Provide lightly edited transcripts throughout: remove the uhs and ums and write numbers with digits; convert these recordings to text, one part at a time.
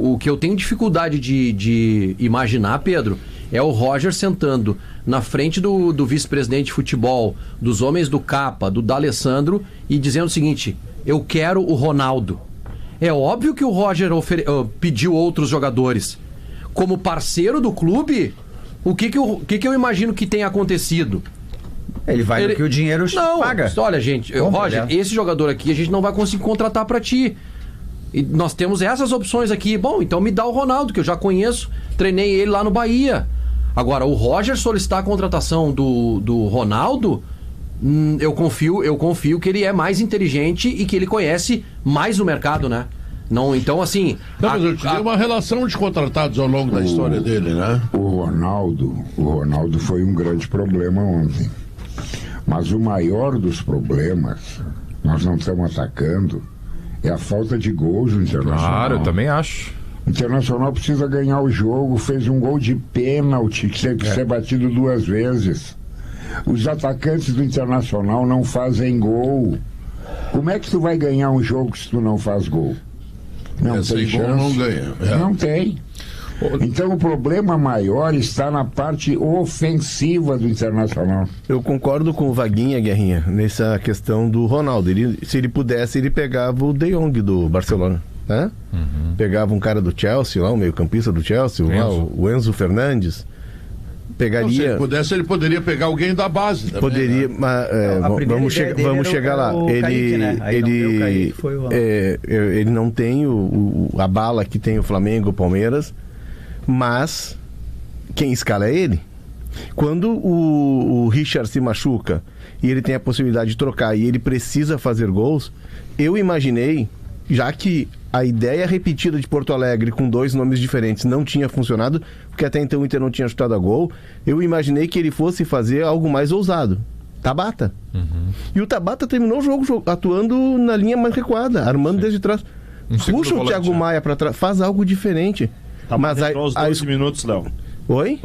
O que eu tenho dificuldade de imaginar, Pedro, é o Roger sentando na frente do vice-presidente de futebol, dos homens do Capa, do D'Alessandro, e dizendo o seguinte: eu quero o Ronaldo. É óbvio que o Roger pediu outros jogadores. Como parceiro do clube, o que eu imagino que tenha acontecido? Ele vai no que o dinheiro paga. Olha, gente, Roger, esse jogador aqui a gente não vai conseguir contratar pra ti. E nós temos essas opções aqui. Bom, então me dá o Ronaldo, que eu já conheço. Treinei ele lá no Bahia. Agora, o Roger solicitar a contratação do Ronaldo, eu confio que ele é mais inteligente e que ele conhece mais o mercado, né? Não, então, assim... Não, mas eu te dei uma relação de contratados ao longo da história dele, né? O Ronaldo foi um grande problema ontem. Mas o maior dos problemas, nós não estamos atacando, é a falta de gols no Internacional. Claro, eu também acho. O Internacional precisa ganhar o jogo, fez um gol de pênalti que tem que ser batido 2 vezes. Os atacantes do Internacional não fazem gol. Como é que tu vai ganhar um jogo se tu não faz gol? Não tem chance. Não ganha. Não tem. Então o problema maior está na parte ofensiva do Internacional. Eu concordo com o Vaguinha, Guerrinha, nessa questão do Ronaldo. Se ele pudesse, ele pegava o De Jong do Barcelona, né? Pegava um cara do Chelsea lá, o meio-campista do Chelsea, o Enzo Fernandes. Pegaria... Se ele pudesse, ele poderia pegar alguém da base também, poderia, né? Mas vamos chegar lá. Ele não tem a bala que tem o Flamengo, o Palmeiras, mas quem escala é ele. Quando o Richard se machuca e ele tem a possibilidade de trocar e ele precisa fazer gols, eu imaginei, já que a ideia repetida de Porto Alegre com 2 nomes diferentes não tinha funcionado, porque até então o Inter não tinha chutado a gol, eu imaginei que ele fosse fazer algo mais ousado. Tabata. E o Tabata terminou o jogo atuando na linha mais recuada, armando desde trás. Puxa o Thiago Maia para trás, faz algo diferente. Tabata entrou aos 12 minutos, Léo. Oi?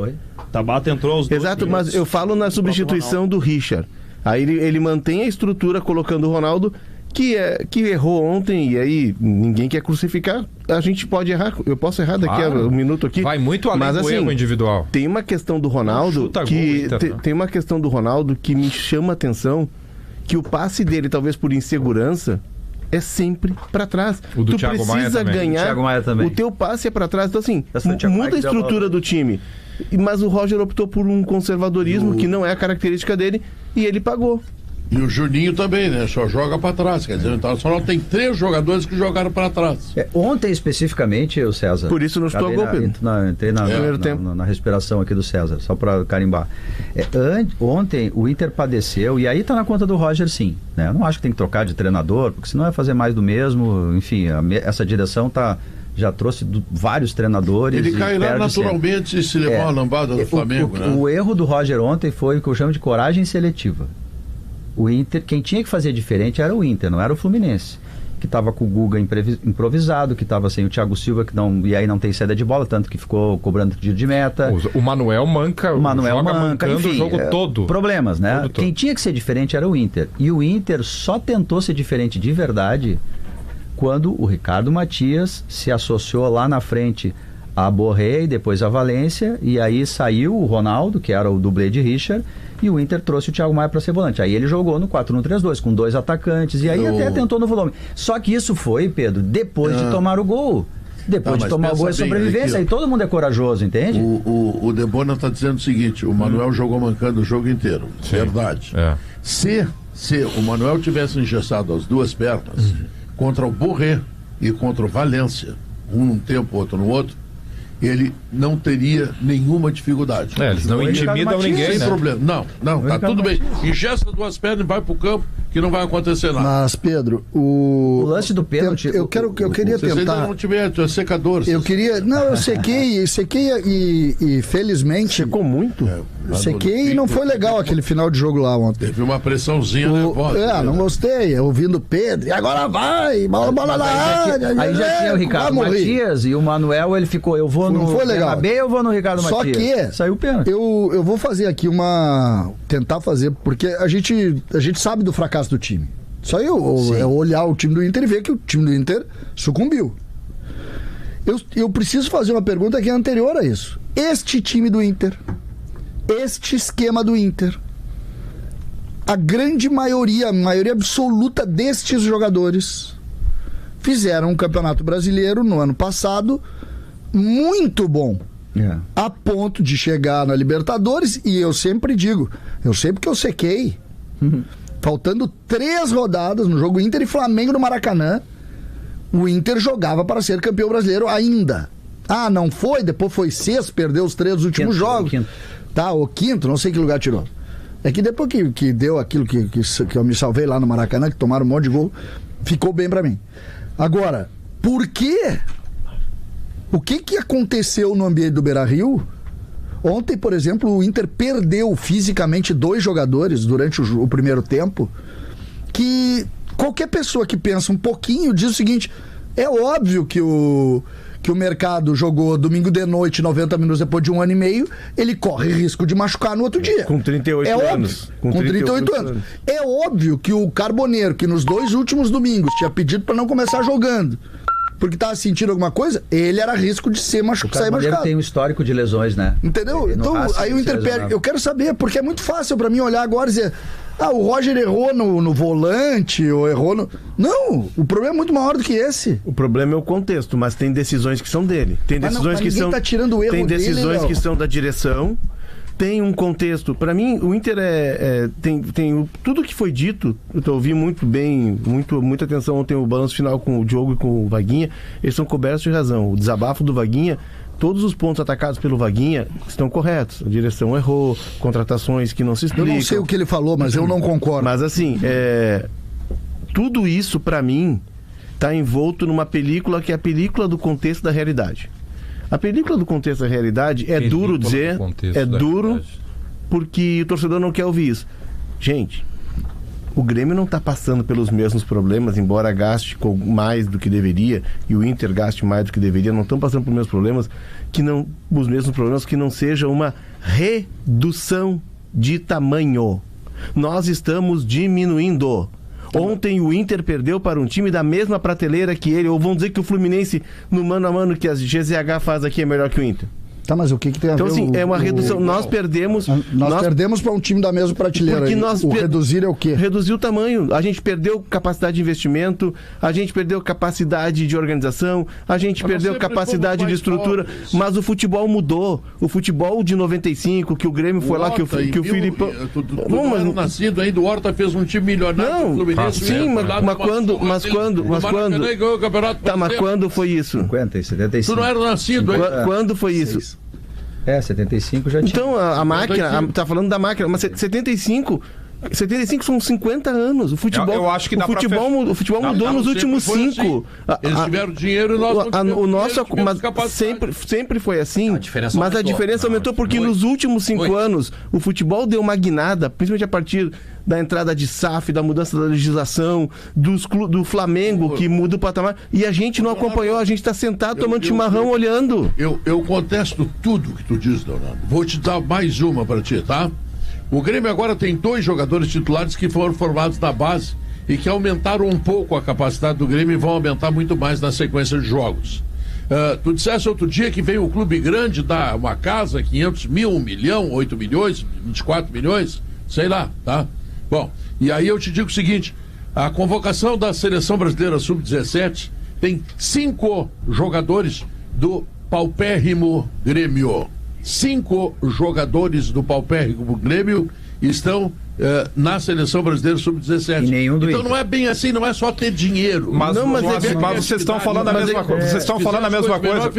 Tabata entrou aos 12 Exato, minutos. mas eu falo na substituição do Richard. Aí ele mantém a estrutura colocando o Ronaldo, que errou ontem, e aí ninguém quer crucificar. A gente pode errar, eu posso errar daqui a um minuto aqui. Vai muito além do erro individual. Tem uma questão do Ronaldo tem uma questão do Ronaldo que me chama a atenção, que o passe dele, talvez por insegurança, é sempre pra trás. O do tu Thiago precisa ganhar, o teu passe é pra trás. Então assim, muda a estrutura do time. Mas o Roger optou por um conservadorismo que não é a característica dele, e ele pagou. E o Juninho também, né? Só joga pra trás. Quer dizer, o Internacional tem 3 jogadores que jogaram pra trás. Ontem, especificamente, o César... Por isso não estou a gol, Pedro. Entrei na respiração aqui do César, só pra carimbar. Ontem, o Inter padeceu, e aí tá na conta do Roger, sim. Né? Eu não acho que tem que trocar de treinador, porque senão vai fazer mais do mesmo. Enfim, essa direção já trouxe vários treinadores. Ele cairá naturalmente se levar uma lambada do Flamengo, né? O erro do Roger ontem foi o que eu chamo de coragem seletiva. O Inter, quem tinha que fazer diferente era o Inter, não era o Fluminense, que estava com o Guga improvisado, que estava sem o Thiago Silva, e aí não tem saída de bola, tanto que ficou cobrando tiro de meta. O Manuel manca, enfim, o jogo todo. Problemas, né? Todo. Quem tinha que ser diferente era o Inter. E o Inter só tentou ser diferente de verdade quando o Ricardo Matias se associou lá na frente a Borré e depois a Valência, e aí saiu o Ronaldo, que era o dublê de Richard, e o Inter trouxe o Thiago Maia para ser volante. Aí ele jogou no 4-1-3-2, com 2 atacantes, e aí até tentou no volume. Só que isso foi, Pedro, depois de tomar o gol. Depois de tomar o gol é sobrevivência, aí todo mundo é corajoso, entende? O Debona está dizendo o seguinte: o Manuel jogou mancando o jogo inteiro. Sim. Verdade. Se o Manuel tivesse engessado as 2 pernas contra o Borré e contra o Valência, um num tempo, outro no outro, ele não teria nenhuma dificuldade. Eles não intimidam ninguém, sem né? problema. Não, tá tudo bem. Ingesta 2 pernas e vai pro campo, que não vai acontecer nada. Mas, Pedro, o lance do pênalti... Eu queria tentar... Vocês ainda não tiveram, tu é secador. Eu sequei e felizmente... Secou muito? Sequei e não foi legal aquele final de jogo lá ontem. Teve uma pressãozinha nervosa. Não gostei, ouvindo o Pedro, e agora vai, bola na área. Aí já tinha o Ricardo Matias e o Manuel, ele ficou, eu vou não foi legal. B, eu vou no Ricardo Matias. Só que saiu o pênalti. Eu vou fazer aqui tentar fazer, porque a gente sabe do fracasso do time. Só eu olhar o time do Inter e ver que o time do Inter sucumbiu. Eu preciso fazer uma pergunta que é anterior a isso. Este time do Inter, este esquema do Inter, a grande maioria, a maioria absoluta destes jogadores fizeram um campeonato brasileiro no ano passado muito bom. A ponto de chegar na Libertadores, e eu sempre digo, eu sei porque eu sequei. Faltando 3 rodadas no jogo Inter e Flamengo no Maracanã, o Inter jogava para ser campeão brasileiro ainda. Ah, não foi? Depois foi sexto, perdeu os 3 últimos jogos. O quinto, não sei que lugar tirou. É que depois que deu aquilo que eu me salvei lá no Maracanã, que tomaram um monte de gol, ficou bem para mim. Agora, por quê? O que aconteceu no ambiente do Beira-Rio? Ontem, por exemplo, o Inter perdeu fisicamente 2 jogadores durante o primeiro tempo, que qualquer pessoa que pensa um pouquinho diz o seguinte: é óbvio que o mercado jogou domingo de noite, 90 minutos depois de 1 ano e meio, ele corre risco de machucar no outro dia. Com 38 anos. Com 38 anos. É óbvio que o Carboneiro, que nos 2 últimos domingos tinha pedido para não começar jogando, porque tava sentindo alguma coisa, ele era risco de sair machucado. Ele tem um histórico de lesões, né? Entendeu? Então, aí o Inter perde. Eu quero saber, porque é muito fácil pra mim olhar agora e dizer: o Roger errou no volante, ou errou no... Não, o problema é muito maior do que esse. O problema é o contexto, mas tem decisões que são dele. Tem decisões que são... tá tirando o erro tem decisões dele, que são da direção. Tem um contexto. Para mim, o Inter tem tudo que foi dito. Eu ouvi muito bem, muita atenção ontem o balanço final com o Diogo e com o Vaguinha. Eles são cobertos de razão. O desabafo do Vaguinha, todos os pontos atacados pelo Vaguinha estão corretos. A direção errou, contratações que não se explicam. Eu não sei o que ele falou, mas eu não concordo. Mas assim, tudo isso para mim está envolto numa película que é a película do contexto da realidade. A película do contexto da realidade é duro dizer, duro porque o torcedor não quer ouvir isso. Gente, o Grêmio não está passando pelos mesmos problemas, embora gaste mais do que deveria, e o Inter gaste mais do que deveria, não estão passando pelos mesmos problemas, que não seja uma redução de tamanho. Nós estamos diminuindo. Ontem o Inter perdeu para um time da mesma prateleira que ele, ou vão dizer que o Fluminense, no mano a mano que a GZH faz aqui, é melhor que o Inter. Tá, mas o que tem a ver? Então, assim, é uma redução. Nós perdemos... Nós perdemos para um time da mesma prateleira. Porque reduzir é o quê? Reduzir o tamanho. A gente perdeu capacidade de investimento, a gente perdeu capacidade de organização, a gente perdeu capacidade de estrutura, mas o futebol mudou. O futebol de 95, que o Grêmio foi lá, que o Filipão... Não era nascido ainda, o Horta fez um time milionário. Não, sim, mas quando foi isso? 50 e 75. Tu não era nascido ainda. Quando foi isso? 75 já tinha. Então, a máquina, tá falando da máquina, mas 75 são 50 anos. O futebol, eu acho que o futebol mudou nos últimos 5. Assim. Eles tiveram dinheiro e nós sempre foi assim, mas a diferença aumentou porque nos últimos 5 anos o futebol deu uma guinada, principalmente a partir da entrada de SAF, da mudança da legislação, do Flamengo, que muda o patamar, e a gente não acompanhou, a gente está sentado tomando chimarrão olhando. Eu contesto tudo que tu diz, Leonardo. Vou te dar mais uma para ti, tá? O Grêmio agora tem 2 jogadores titulares que foram formados na base e que aumentaram um pouco a capacidade do Grêmio e vão aumentar muito mais na sequência de jogos. Tu disseste outro dia que veio o clube grande dar uma casa, 500 mil, 1 milhão, 8 milhões, 24 milhões, sei lá, tá? Bom, e aí eu te digo o seguinte: a convocação da Seleção Brasileira Sub-17 tem 5 jogadores do paupérrimo Grêmio. 5 jogadores do paupérrimo Grêmio estão na Seleção Brasileira Sub-17. Então não é bem assim, não é só ter dinheiro. Mas vocês estão falando a mesma coisa. Vocês estão falando a mesma coisa.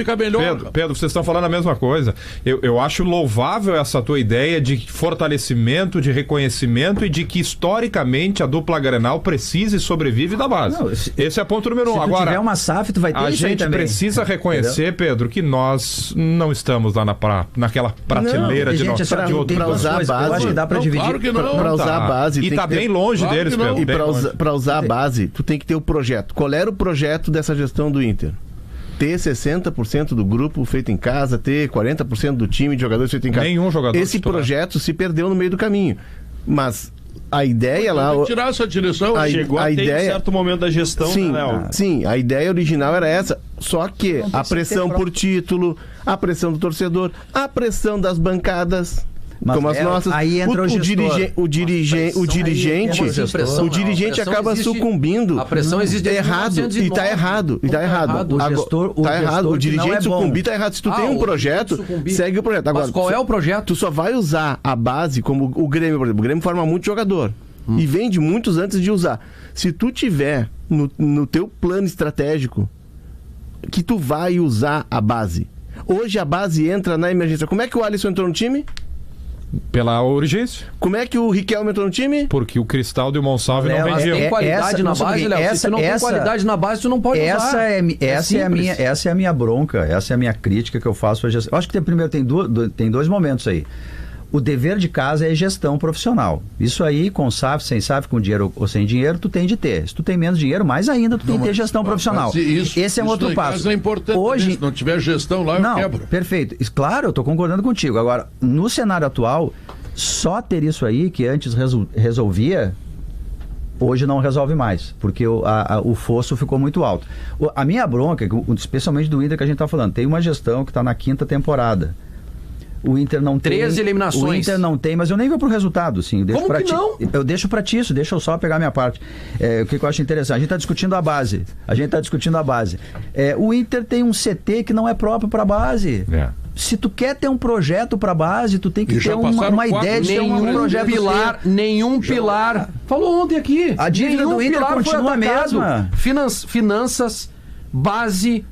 Pedro, vocês estão falando a mesma coisa. Eu acho louvável essa tua ideia de fortalecimento, de reconhecimento e de que historicamente a dupla Grenal precisa e sobrevive da base. Não, esse é ponto número 1. Agora, tiver uma SAF, tu vai ter a gente precisa reconhecer, Pedro, que nós não estamos lá naquela prateleira de outro. Para usar a base. Eu acho que dá para dividir. Claro que não. Para usar a base. E tá bem longe deles, Pedro. E para usar a base, tu tem que ter o projeto. Qual era o projeto dessa gestão do Inter? Ter 60% do grupo feito em casa, ter 40% do time de jogadores feito em casa. Nenhum jogador Esse projeto se perdeu no meio do caminho. Mas a ideia lá... tirar essa direção. Chegou a ter em certo momento da gestão, sim, né, Léo? Sim, a ideia original era essa. Só que a pressão por título, a pressão do torcedor, a pressão das bancadas... Mas como as nossas, aí entra o dirigente acaba sucumbindo. A pressão existe errado e tá errado. E tá errado. O dirigente sucumbir tá errado. Se tu tem um projeto, segue o projeto. Agora, mas qual é o projeto? Tu só vai usar a base como o Grêmio, por exemplo. O Grêmio forma muito jogador e vende muitos antes de usar. Se tu tiver no teu plano estratégico que tu vai usar a base. Hoje a base entra na emergência. Como é que o Alisson entrou no time? Pela urgência. Como é que o Riquelme entrou no time? Porque o Cristaldo e o Monsalve não vendiam. Tem qualidade na base, Léo. Se tu não tem qualidade na base, tu não pode usar. Essa é a minha bronca, essa é a minha crítica que eu faço à gestão. Eu acho que primeiro tem dois momentos aí. O dever de casa é gestão profissional. Isso aí, com SAF, sem SAF, com dinheiro ou sem dinheiro, tu tem de ter. Se tu tem menos dinheiro, mais ainda tu tem que ter gestão profissional. Esse é um outro passo. É importante. Hoje, se não tiver gestão lá, eu quebro. Perfeito. Claro, eu estou concordando contigo. Agora, no cenário atual, só ter isso aí, que antes resolvia, hoje não resolve mais, porque o fosso ficou muito alto. A minha bronca, especialmente do Inter que a gente está falando, tem uma gestão que está na 5ª temporada. O Inter não tem. 13 eliminações. O Inter não tem, mas eu nem vou pro resultado, sim. Como que não? Eu deixo pra ti isso, deixa eu só pegar a minha parte. O que eu acho interessante? A gente tá discutindo a base. O Inter tem um CT que não é próprio pra base. Se tu quer ter um projeto pra base, tu tem que ter uma ideia de ter um projeto. Nenhum pilar. Falou ontem aqui. A dívida do Inter continua a mesma. Finanças, base,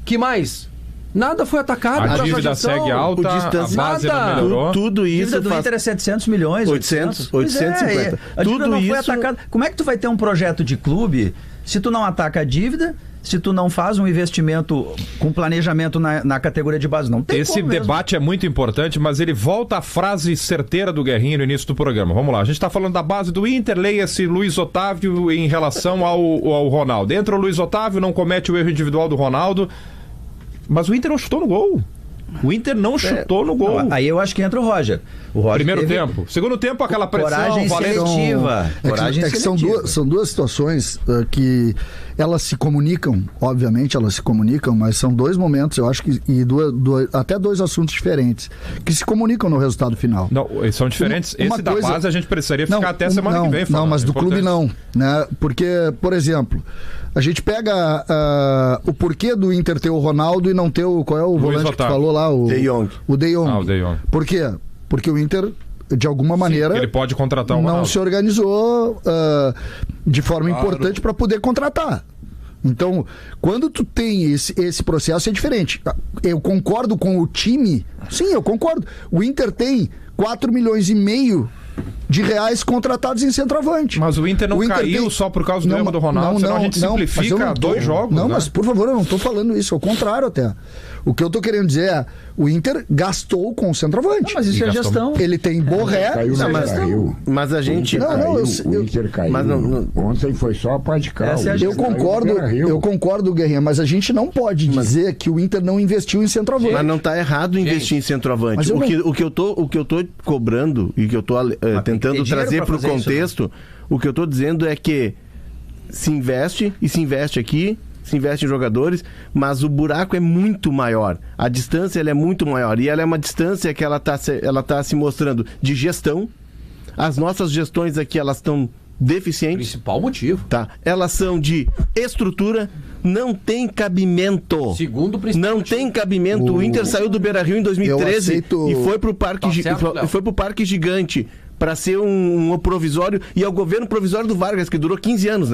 que mais? Nada foi atacado. A dívida segue alta, a base não melhorou. Tudo isso. A dívida do Inter é 700 milhões. 850. A dívida não foi atacada. Como é que tu vai ter um projeto de clube se tu não ataca a dívida, se tu não faz um investimento com planejamento na categoria de base? Não tem. Esse debate é muito importante, mas ele volta à frase certeira do Guerrinho no início do programa. Vamos lá, a gente está falando da base do Inter, leia-se Luiz Otávio em relação ao Ronaldo. Entra o Luiz Otávio, não comete o erro individual do Ronaldo. Mas o Inter não chutou no gol. O Inter não chutou no gol. Não, aí eu acho que entra o Roger. Primeiro tempo. Segundo tempo, aquela pressão. Coragem seletiva. São duas situações que elas se comunicam, obviamente elas se comunicam, mas são dois momentos, eu acho que, até dois assuntos diferentes, que se comunicam no resultado final. Não, são diferentes. Esse da base a gente precisaria ficar até semana que vem falando. Não, mas do clube não, né? Porque, por exemplo, a gente pega o porquê do Inter ter o Ronaldo e não ter qual é o volante que tu falou lá? O De Jong. O De Jong. Por quê? Porque o Inter, de alguma maneira, ele pode contratar o Ronaldo. Não se organizou de forma importante para poder contratar. Então, quando tu tem esse processo, é diferente. Eu concordo com o time. Sim, eu concordo. O Inter tem 4,5 milhões de reais contratados em centroavante. Mas o Inter não caiu só por causa do erro do Ronaldo, senão a gente simplifica dois jogos. Não, mas por favor, eu não estou falando isso, ao contrário até. O que eu estou querendo dizer é, o Inter gastou com o centroavante. Mas isso é gestão. Ele tem Borré. Mas a gente... O Inter caiu. Mas ontem foi só a pá de cal. Eu concordo, Guerrinha, mas a gente não pode dizer que o Inter não investiu em centroavante. Mas não está errado investir em centroavante. O que eu tô cobrando e que eu tô tentando trazer para o contexto, isso, o que eu tô dizendo é que se investe aqui, se investe em jogadores, mas o buraco é muito maior. A distância ela é muito maior. E ela é uma distância que ela tá se mostrando de gestão. As nossas gestões aqui, elas estão deficientes. Principal motivo. Tá. Elas são de estrutura, não tem cabimento. Segundo principal não motivo. Tem cabimento. O Inter saiu do Beira-Rio em 2013 e foi pro Parque Gigante para ser um provisório, e é o governo provisório do Vargas, que durou 15 anos, né?